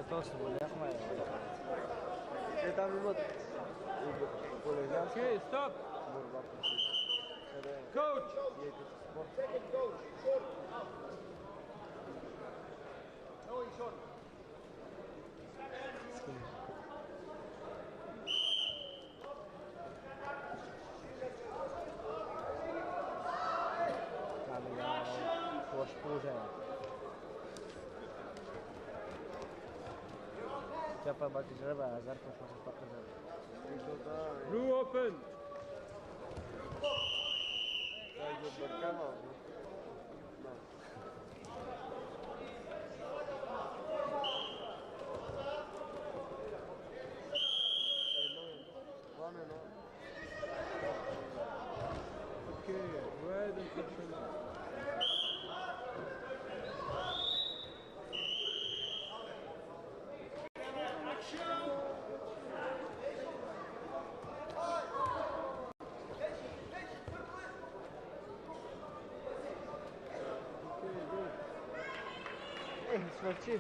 То се боляхме. Там имат полезянска борба против. Coach! И като спорт. Second coach, short. No, he's short. Лошо положение. Тя па бати жреба, а Азар почва се пака за... Blue open! Той ги объркава. Okay, red and kitchen. Свърчи.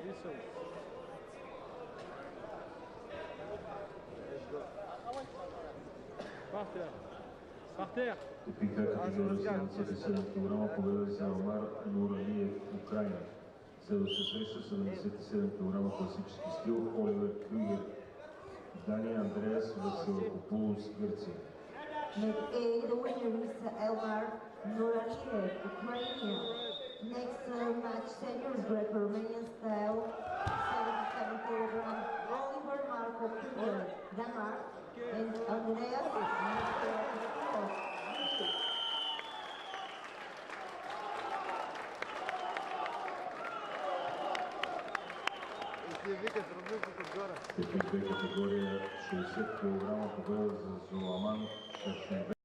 Listen. Par terre. Par terre. Типика категория 77 кг победа за Омар Нуралиев, Украина. Следваща среща 77 кг класически стил Оливер Крюгер, Дания Андреас Василакопулос, Гърция. Med A, the winner is Elmar Nuraliev, Ukrainian. Next match, seniors grade Romanian style, 77 kg, Oliver Marco Krüger, Denmark, and Andreas Vasilikopoulos. Типика категория 60 кг победа за Золаман Шашнебек.